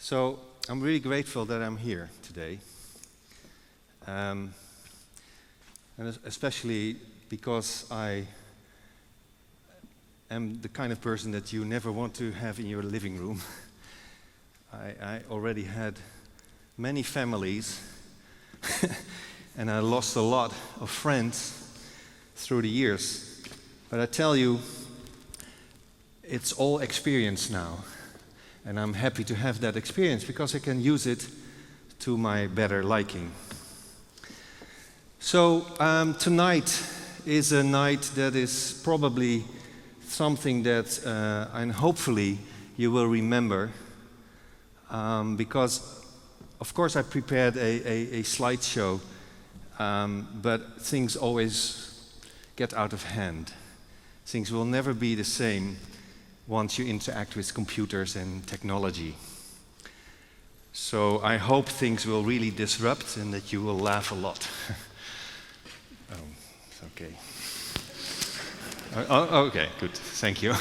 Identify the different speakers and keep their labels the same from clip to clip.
Speaker 1: So I'm really grateful that I'm here today. And especially because I am the kind of person that you never want to have in your living room. I already had many families and I lost a lot of friends through the years. But I tell you, it's all experience now. And I'm happy to have that experience because I can use it to my better liking. So tonight is a night that is probably something that, and hopefully you will remember, because of course I prepared a slideshow, but things always get out of hand. Things will never be the same once you interact with computers and technology. So I hope things will really disrupt and that you will laugh a lot. Okay. Okay, good, thank you.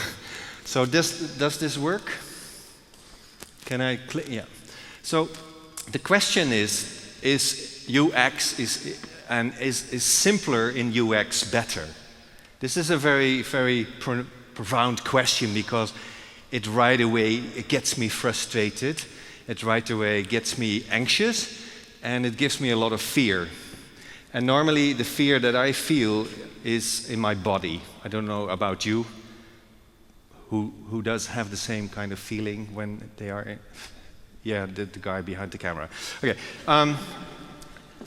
Speaker 1: So does this work? Can I click? Yeah. So the question is UX is simpler in UX better? This is a very, very profound question because it right away gets me frustrated, it right away gets me anxious, and it gives me a lot of fear. And normally the fear that I feel is in my body. I don't know about you, who does have the same kind of feeling when they are in, yeah, the guy behind the camera. Okay,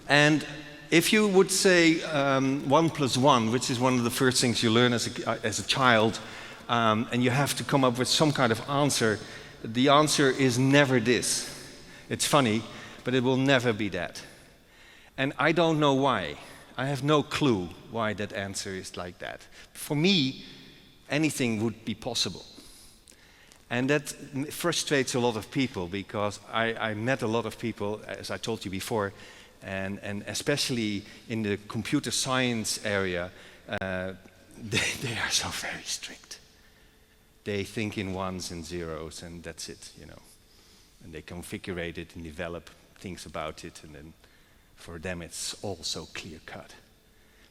Speaker 1: and if you would say 1 + 1, which is one of the first things you learn as a child, and you have to come up with some kind of answer, the answer is never this. It's funny, but it will never be that. And I don't know why. I have no clue why that answer is like that. For me, anything would be possible. And that frustrates a lot of people because I met a lot of people, as I told you before, and especially in the computer science area, they are so very strict. They think in ones and zeros and that's it, you know. And they configure it and develop things about it, and then for them it's all so clear-cut.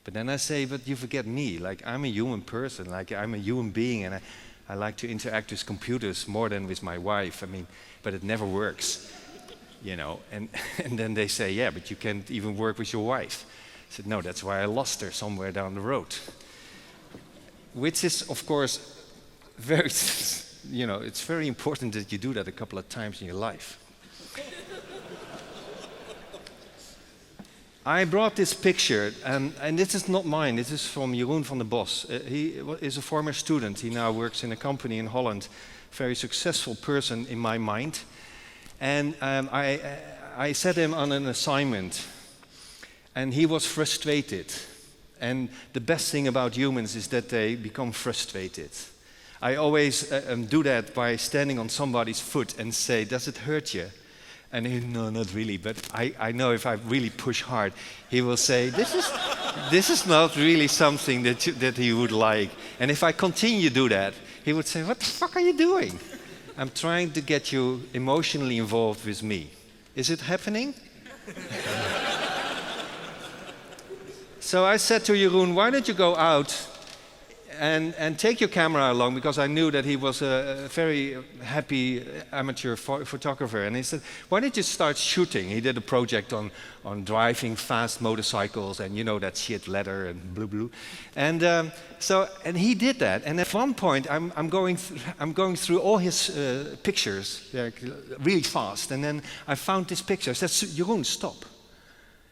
Speaker 1: But then I say, but you forget me, like I'm a human person, like I'm a human being, and I like to interact with computers more than with my wife. I mean, but it never works, you know. And then they say, yeah, but you can't even work with your wife. I said, no, that's why I lost her somewhere down the road. Which is, of course, very, you know, it's very important that you do that a couple of times in your life. I brought this picture, and this is not mine, this is from Jeroen van der Bos. He is a former student, he now works in a company in Holland, very successful person in my mind. And I set him on an assignment, and he was frustrated. And the best thing about humans is that they become frustrated. I always do that by standing on somebody's foot and say, does it hurt you? And he, no, not really, but I know if I really push hard, he will say, this is not really something that he would like. And if I continue to do that, he would say, what the fuck are you doing? I'm trying to get you emotionally involved with me. Is it happening? So I said to Jeroen, why don't you go out and take your camera along, because I knew that he was a very happy amateur photographer. And he said, why don't you start shooting? He did a project on driving fast motorcycles and you know that shit, leather and blue. And and he did that. And at one point, I'm going through all his pictures really fast. And then I found this picture. I said, Jeroen, stop.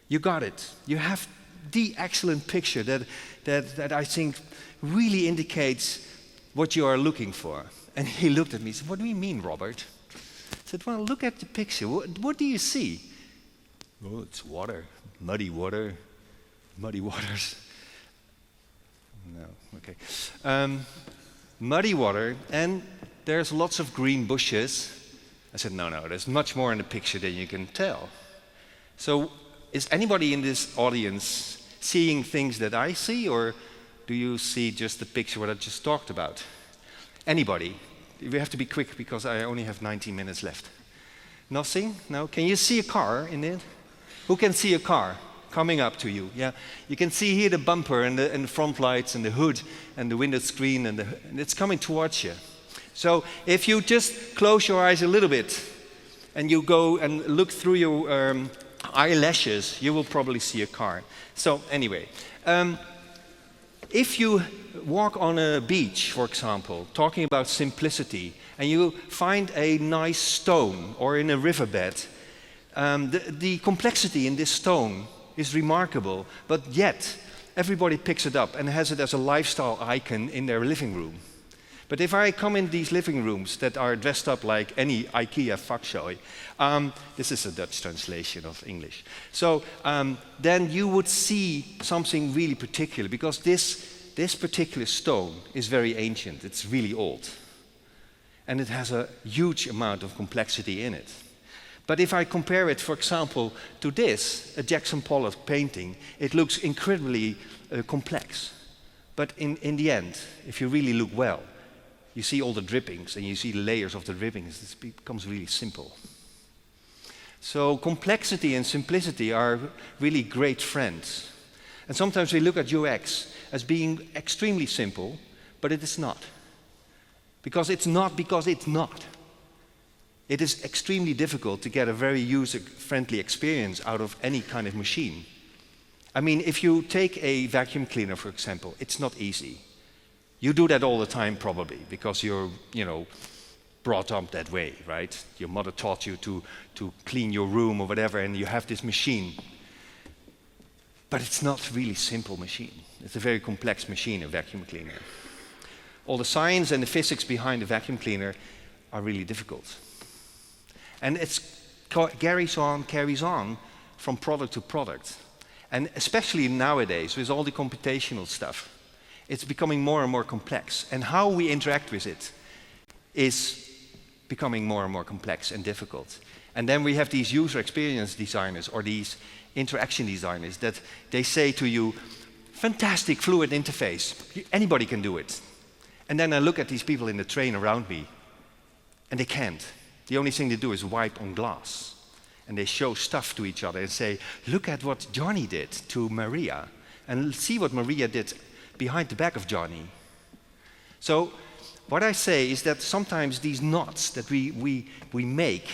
Speaker 1: You got it. You have the excellent picture that I think really indicates what you are looking for. And he looked at me and said, what do you mean, Robert? I said, well, look at the picture. What do you see? Oh, it's water, muddy waters. No, okay. Muddy water, and there's lots of green bushes. I said, no, there's much more in the picture than you can tell. So is anybody in this audience seeing things that I see, or do you see just the picture what I just talked about? Anybody? We have to be quick because I only have 19 minutes left. Nothing? No? Can you see a car in it? Who can see a car coming up to you? Yeah, you can see here the bumper and the front lights and the hood and the window screen and it's coming towards you. So if you just close your eyes a little bit and you go and look through your eyelashes, you will probably see a car. So anyway, if you walk on a beach, for example, talking about simplicity, and you find a nice stone or in a riverbed, the complexity in this stone is remarkable, but yet everybody picks it up and has it as a lifestyle icon in their living room. But if I come in these living rooms that are dressed up like any IKEA fakshooi, this is a Dutch translation of English, so then you would see something really particular, because this particular stone is very ancient, it's really old. And it has a huge amount of complexity in it. But if I compare it, for example, to this, a Jackson Pollock painting, it looks incredibly complex. But in the end, if you really look well, you see all the drippings and you see the layers of the drippings, it becomes really simple. So complexity and simplicity are really great friends. And sometimes we look at UX as being extremely simple, but it is not. Because it's not. It is extremely difficult to get a very user-friendly experience out of any kind of machine. I mean, if you take a vacuum cleaner, for example, it's not easy. You do that all the time probably, because you're, brought up that way, right? Your mother taught you to clean your room or whatever, and you have this machine. But it's not really simple machine. It's a very complex machine, a vacuum cleaner. All the science and the physics behind the vacuum cleaner are really difficult. And it carries on from product to product. And especially nowadays, with all the computational stuff, it's becoming more and more complex. And how we interact with it is becoming more and more complex and difficult. And then we have these user experience designers or these interaction designers that they say to you, fantastic fluid interface, anybody can do it. And then I look at these people in the train around me, and they can't. The only thing they do is wipe on glass. And they show stuff to each other and say, look at what Johnny did to Maria, and see what Maria did behind the back of Johnny. So what I say is that sometimes these knots that we make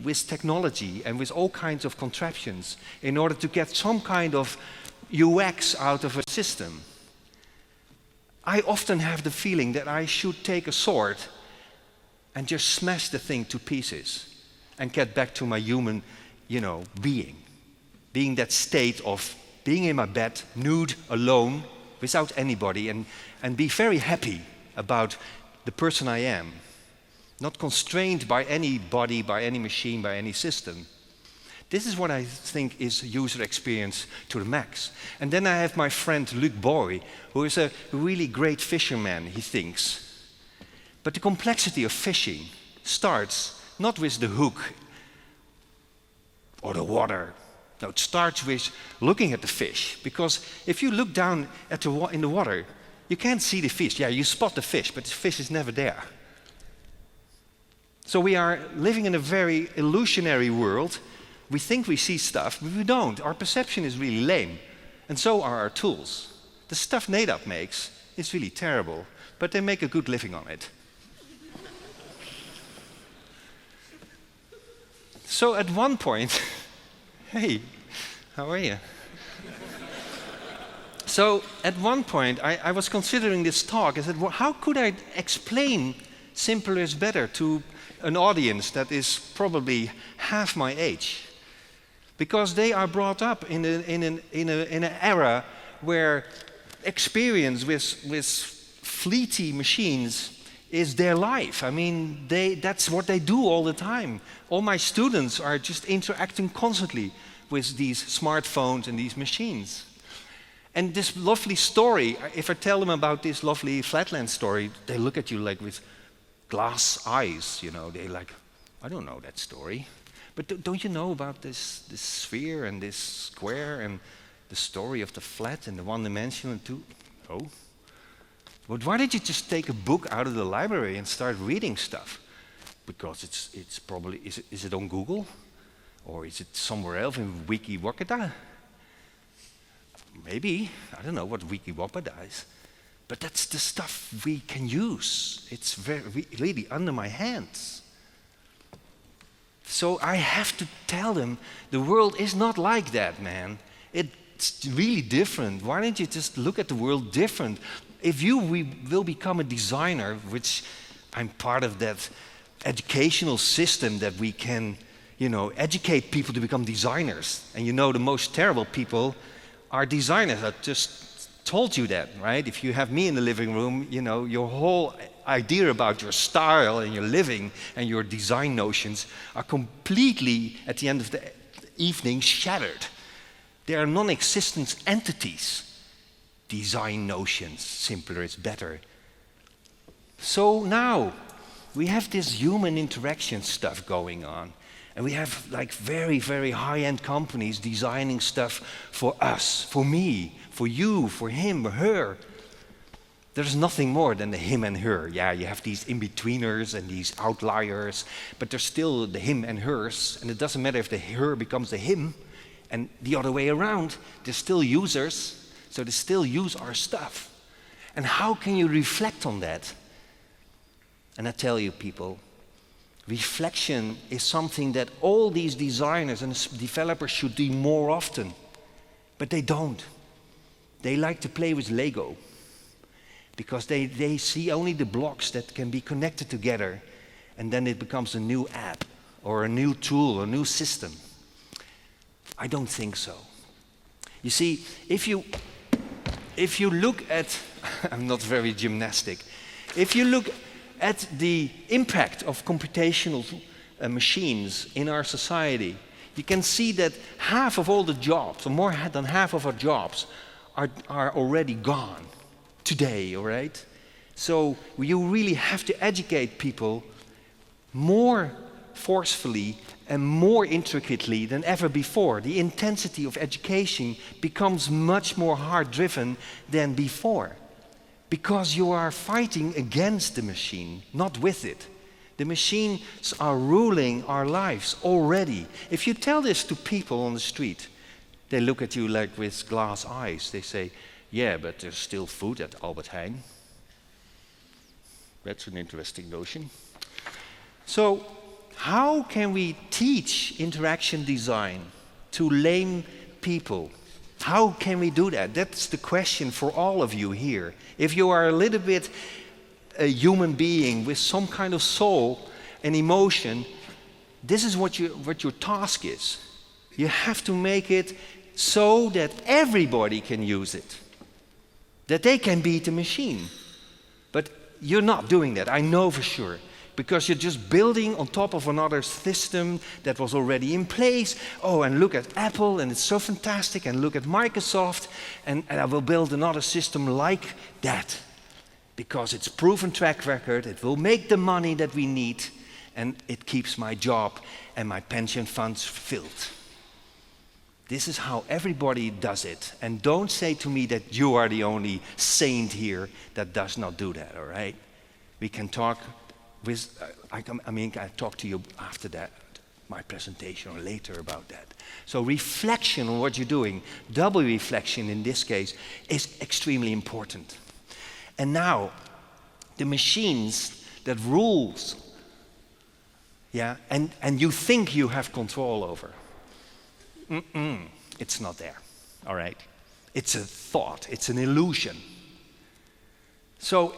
Speaker 1: with technology and with all kinds of contraptions in order to get some kind of UX out of a system, I often have the feeling that I should take a sword and just smash the thing to pieces and get back to my human, being that state of being in my bed, nude, alone, without anybody, and be very happy about the person I am, not constrained by any body, by any machine, by any system. This is what I think is user experience to the max. And then I have my friend Luc Boy, who is a really great fisherman, he thinks. But the complexity of fishing starts not with the hook or the water. No, it starts with looking at the fish. Because if you look down at in the water, you can't see the fish. Yeah, you spot the fish, but the fish is never there. So we are living in a very illusionary world. We think we see stuff, but we don't. Our perception is really lame. And so are our tools. The stuff Nedap makes is really terrible, but they make a good living on it. So at one point, hey, how are you? So at one point, I was considering this talk. I said, well, how could I explain simpler is better to an audience that is probably half my age? Because they are brought up in an era where experience with fleety machines is their life. I mean, that's what they do all the time. All my students are just interacting constantly with these smartphones and these machines. And this lovely story, if I tell them about this lovely flatland story, they look at you like with glass eyes, They're like, I don't know that story. But don't you know about this sphere and this square and the story of the flat and the one-dimensional and two? Oh. But why did you just take a book out of the library and start reading stuff? because it's probably, is it on Google? Or is it somewhere else in Wiki-Wakata? Maybe, I don't know what Wiki-Wakata is. But that's the stuff we can use. It's really under my hands. So I have to tell them, the world is not like that, man. It's really different. Why don't you just look at the world different? If you will become a designer, which I'm part of that educational system that we can, educate people to become designers. And the most terrible people are designers. I just told you that, right? If you have me in the living room, your whole idea about your style and your living and your design notions are completely, at the end of the evening, shattered. They are non-existent entities. Design notions, simpler is better. So now, we have this human interaction stuff going on. And we have very, very high-end companies designing stuff for us, for me, for you, for him, or her. There's nothing more than the him and her. Yeah, you have these in-betweeners and these outliers, but there's still the him and hers, and it doesn't matter if the her becomes the him, and the other way around, they're still users, so they still use our stuff. And how can you reflect on that? And I tell you, people, reflection is something that all these designers and developers should do more often, but they don't. They like to play with Lego, because they see only the blocks that can be connected together, and then it becomes a new app or a new tool, a new system. I don't think so. You see, if you look at, I'm not very gymnastic, if you look at the impact of computational machines in our society, you can see that half of all the jobs, or more than half of our jobs, are already gone today, all right? So you really have to educate people more forcefully and more intricately than ever before. The intensity of education becomes much more hard-driven than before, because you are fighting against the machine, not with it. The machines are ruling our lives already. If you tell this to people on the street, they look at you like with glass eyes. They say, yeah, but there's still food at Albert Heijn. That's an interesting notion. So, how can we teach interaction design to lame people? How can we do that? That's the question for all of you here. If you are a little bit a human being with some kind of soul and emotion, this is what your task is. You have to make it so that everybody can use it, that they can beat the machine. But you're not doing that, I know for sure, because you're just building on top of another system that was already in place. Oh, and look at Apple, and it's so fantastic, and look at Microsoft, and I will build another system like that, because it's proven track record, it will make the money that we need, and it keeps my job and my pension funds filled. This is how everybody does it. And don't say to me that you are the only saint here that does not do that, all right? We can talk with, I talk to you after that, my presentation, or later about that. So reflection on what you're doing, double reflection in this case, is extremely important. And now, the machines that rules, yeah, and you think you have control over, it's not there, all right? It's a thought, it's an illusion. So,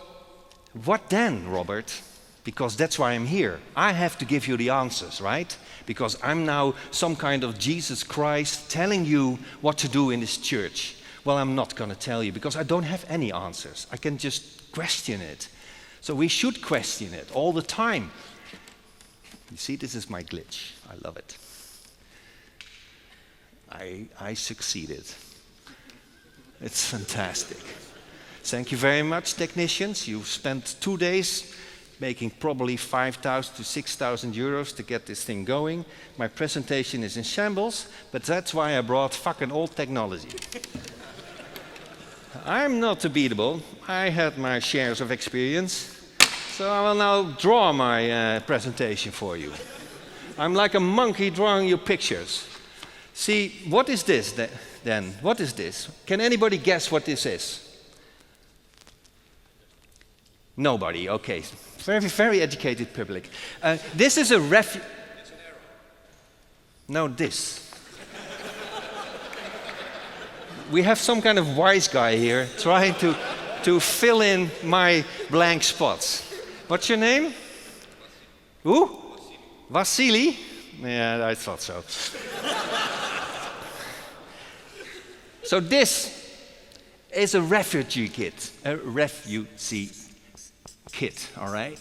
Speaker 1: what then, Robert? Because that's why I'm here. I have to give you the answers, right? Because I'm now some kind of Jesus Christ telling you what to do in this church. Well, I'm not going to tell you, because I don't have any answers. I can just question it. So we should question it all the time. You see, this is my glitch. I love it. I succeeded. It's fantastic. Thank you very much, technicians. You've spent 2 days making probably 5,000 to 6,000 euros to get this thing going. My presentation is in shambles, but that's why I brought fucking old technology. I'm not beatable. I had my shares of experience. So I will now draw my presentation for you. I'm like a monkey drawing you pictures. See, what is this then? What is this? Can anybody guess what this is? Nobody, okay. Very, very educated public. This is a No, this. We have some kind of wise guy here trying to fill in my blank spots. What's your name? Who? Vasily? Yeah, I thought so. So this is a refugee kit. A refugee kit, all right?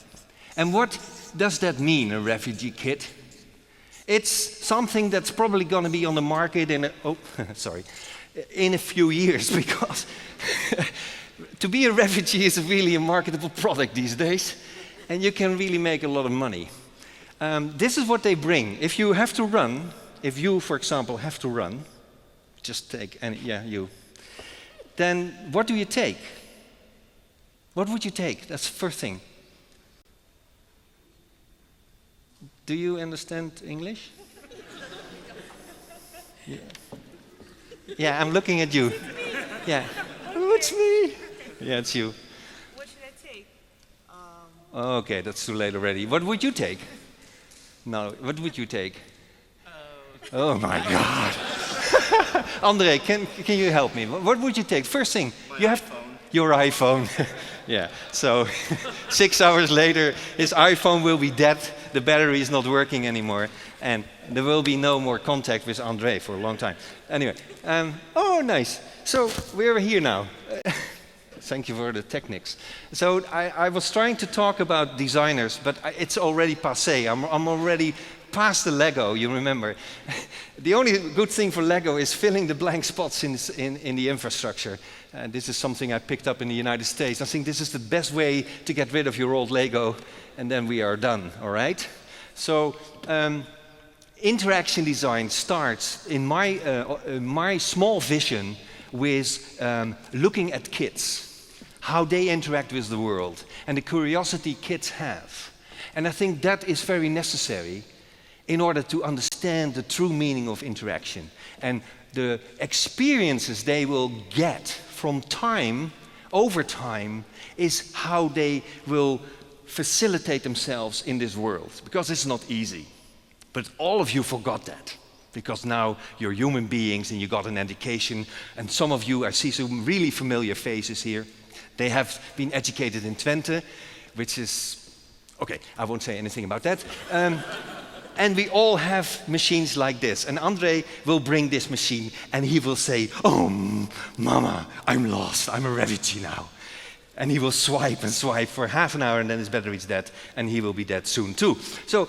Speaker 1: And what does that mean, a refugee kit? It's something that's probably going to be on the market in a few years, because to be a refugee is really a marketable product these days, and you can really make a lot of money. This is what they bring. If you, for example, have to run, just take, then what do you take? What would you take? That's the first thing. Do you understand English? Yeah, I'm looking at you. Yeah. Oh, it's me. Yeah, it's you.
Speaker 2: What should I take?
Speaker 1: Okay, that's too late already. What would you take? No, what would you take? Oh my God. André, can you help me? What would you take? First thing, your iPhone. Yeah, so 6 hours later, his iPhone will be dead, the battery is not working anymore, and there will be no more contact with André for a long time. Anyway, oh, nice. So we're here now. Thank you for the techniques. So I was trying to talk about designers, but it's already passé. I'm already past the Lego, you remember. The only good thing for Lego is filling the blank spots in the infrastructure. This is something I picked up in the United States. I think this is the best way to get rid of your old Lego, and then we are done, all right? So interaction design starts in my small vision with looking at kids, how they interact with the world, and the curiosity kids have. And I think that is very necessary in order to understand the true meaning of interaction and the experiences they will get from time, over time, is how they will facilitate themselves in this world, because it's not easy. But all of you forgot that, because now you're human beings and you got an education, and some of you, I see some really familiar faces here. They have been educated in Twente, which is, okay, I won't say anything about that. And we all have machines like this. And André will bring this machine and he will say, "Oh, mama, I'm lost. I'm a refugee now." And he will swipe and swipe for half an hour and then his battery is dead and he will be dead soon too. So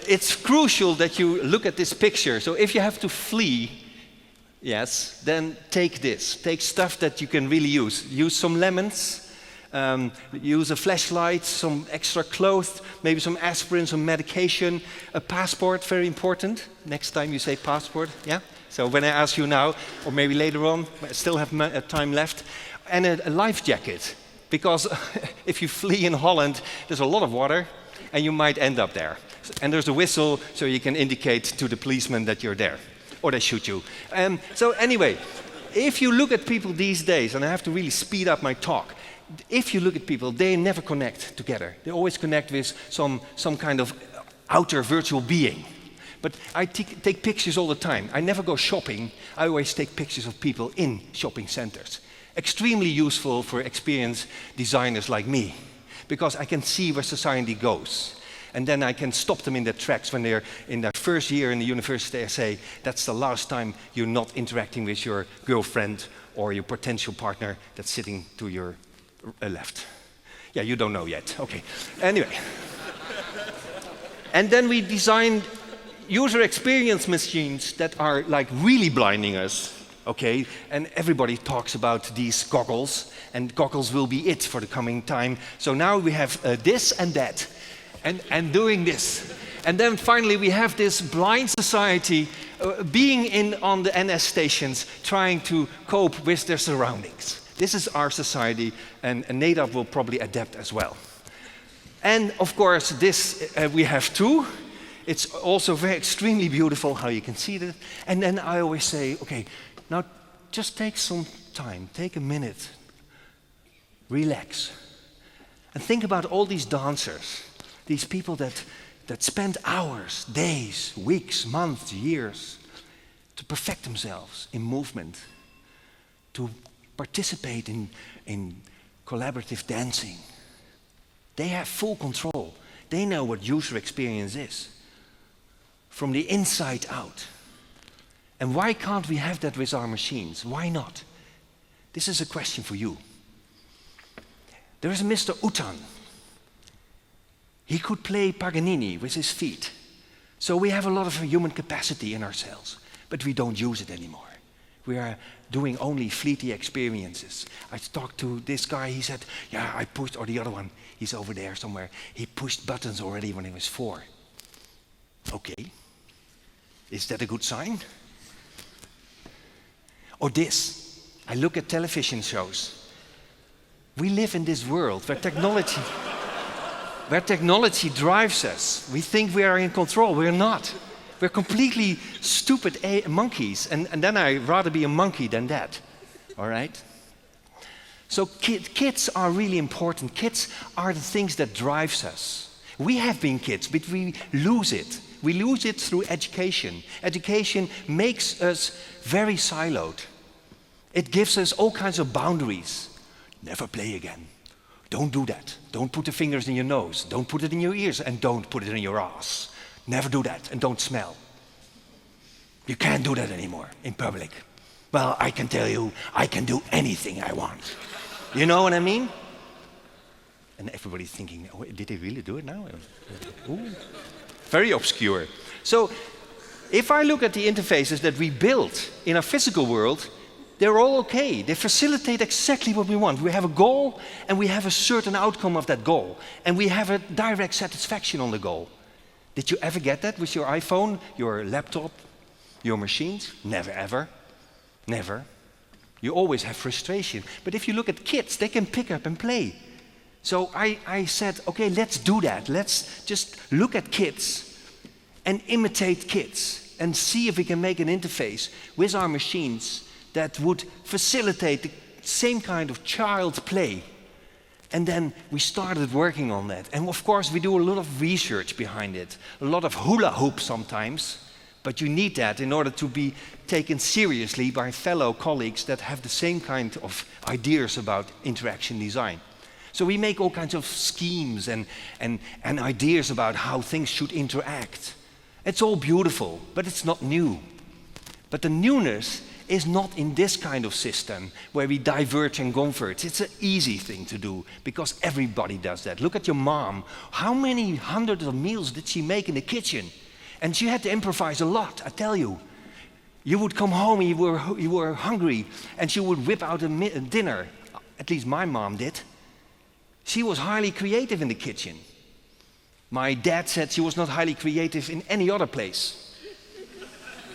Speaker 1: it's crucial that you look at this picture. So if you have to flee, yes, then take this. Take stuff that you can really use. Use some lemons. Use a flashlight, some extra clothes, maybe some aspirin, some medication, a passport, very important. Next time you say passport, yeah? So when I ask you now, or maybe later on, I still have time left, and a life jacket. Because if you flee in Holland, there's a lot of water, and you might end up there. And there's a whistle, so you can indicate to the policeman that you're there, or they shoot you. So anyway, if you look at people these days, and I have to really speed up my talk, if you look at people, they never connect together. They always connect with some kind of outer virtual being. But I take pictures all the time. I never go shopping. I always take pictures of people in shopping centers. Extremely useful for experienced designers like me, because I can see where society goes. And then I can stop them in their tracks when they're in their first year in the university. I say, that's the last time you're not interacting with your girlfriend or your potential partner that's sitting to your left. Yeah, you don't know yet. Okay. Anyway. And then we designed user experience machines that are like really blinding us. Okay. And everybody talks about these goggles, and goggles will be it for the coming time. So now we have this and that, and doing this. And then finally we have this blind society being on the NS stations, trying to cope with their surroundings. This is our society, and Nedap will probably adapt as well. And of course, this we have two. It's also very extremely beautiful how you can see that. And then I always say, okay, now just take some time, take a minute, relax, and think about all these dancers, these people that spend hours, days, weeks, months, years to perfect themselves in movement, to participate in collaborative dancing. They have full control. They know what user experience is, from the inside out. And why can't we have that with our machines? Why not? This is a question for you. There is a Mr. Utan. He could play Paganini with his feet. So we have a lot of human capacity in ourselves, but we don't use it anymore. We are doing only fleeting experiences. I talked to this guy, he said, yeah, I pushed, or the other one, he's over there somewhere. He pushed buttons already when he was 4. Okay, is that a good sign? Or this, I look at television shows. We live in this world where technology drives us. We think we are in control, we're not. We're completely stupid monkeys, and then I'd rather be a monkey than that, all right? So kids are really important. Kids are the things that drives us. We have been kids, but we lose it. We lose it through education. Education makes us very siloed. It gives us all kinds of boundaries. Never play again. Don't do that. Don't put the fingers in your nose. Don't put it in your ears, and don't put it in your ass. Never do that, and don't smell. You can't do that anymore in public. Well, I can tell you, I can do anything I want. You know what I mean? And everybody's thinking, oh, did he really do it now? Ooh. Very obscure. So, if I look at the interfaces that we built in our physical world, they're all okay. They facilitate exactly what we want. We have a goal, and we have a certain outcome of that goal. And we have a direct satisfaction on the goal. Did you ever get that with your iPhone, your laptop, your machines? Never, ever. Never. You always have frustration. But if you look at kids, they can pick up and play. So I said, okay, let's do that. Let's just look at kids and imitate kids and see if we can make an interface with our machines that would facilitate the same kind of child play. And then we started working on that. And of course, we do a lot of research behind it, a lot of hula hoop sometimes, but you need that in order to be taken seriously by fellow colleagues that have the same kind of ideas about interaction design. So we make all kinds of schemes and ideas about how things should interact. It's all beautiful, but it's not new. But the newness is not in this kind of system where we diverge and converge. It's an easy thing to do because everybody does that. Look at your mom. How many hundreds of meals did she make in the kitchen? And she had to improvise a lot, I tell you. You would come home, you were hungry, and she would whip out a dinner. At least my mom did. She was highly creative in the kitchen. My dad said she was not highly creative in any other place.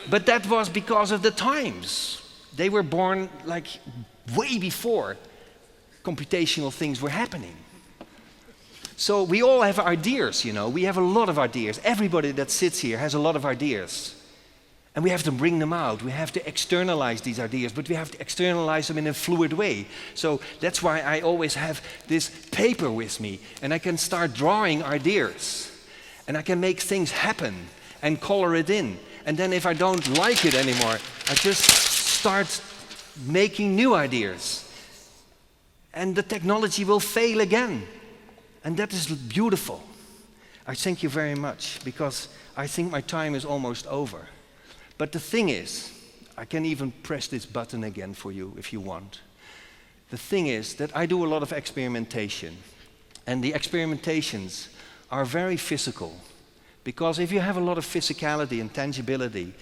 Speaker 1: But that was because of the times. They were born like way before computational things were happening. So we all have ideas, you know. We have a lot of ideas. Everybody that sits here has a lot of ideas. And we have to bring them out. We have to externalize these ideas, but we have to externalize them in a fluid way. So that's why I always have this paper with me, and I can start drawing ideas. And I can make things happen and color it in. And then if I don't like it anymore, I just start making new ideas. And the technology will fail again. And that is beautiful. I thank you very much, because I think my time is almost over. But the thing is, I can even press this button again for you if you want. The thing is that I do a lot of experimentation. And the experimentations are very physical. Because if you have a lot of physicality and tangibility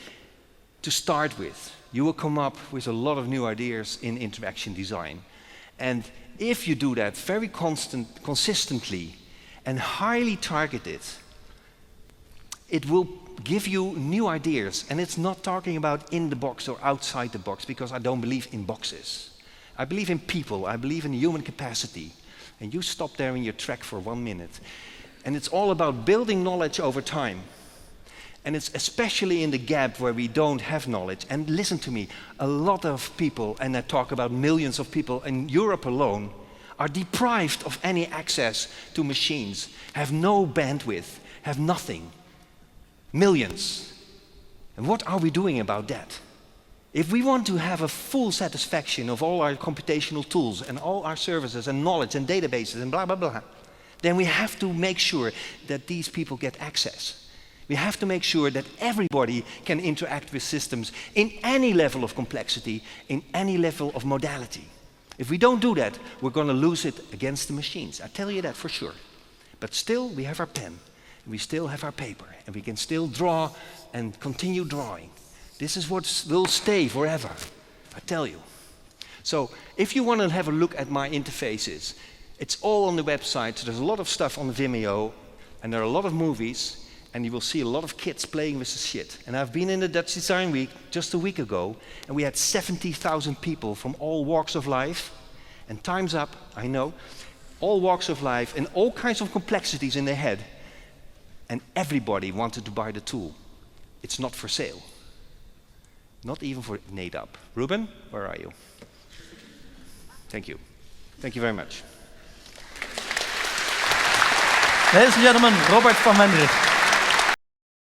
Speaker 1: to start with, you will come up with a lot of new ideas in interaction design. And if you do that very consistently and highly targeted, it will give you new ideas. And it's not talking about in the box or outside the box, because I don't believe in boxes. I believe in people. I believe in human capacity. And you stop there in your track for 1 minute. And it's all about building knowledge over time. And it's especially in the gap where we don't have knowledge. And listen to me, a lot of people, and I talk about millions of people in Europe alone, are deprived of any access to machines, have no bandwidth, have nothing. Millions. And what are we doing about that? If we want to have a full satisfaction of all our computational tools and all our services and knowledge and databases and blah, blah, blah, then we have to make sure that these people get access. We have to make sure that everybody can interact with systems in any level of complexity, in any level of modality. If we don't do that, we're going to lose it against the machines. I tell you that for sure. But still, we have our pen, we still have our paper, and we can still draw and continue drawing. This is what will stay forever, I tell you. So, if you want to have a look at my interfaces, it's all on the website. There's a lot of stuff on Vimeo, and there are a lot of movies, and you will see a lot of kids playing with this shit. And I've been in the Dutch Design Week just a week ago, and we had 70,000 people from all walks of life, and time's up, I know, all walks of life, and all kinds of complexities in their head, and everybody wanted to buy the tool. It's not for sale. Not even for Nedap. Ruben, where are you? Thank you. Thank you very much.
Speaker 2: Ladies and gentlemen, Robert van Wendrich.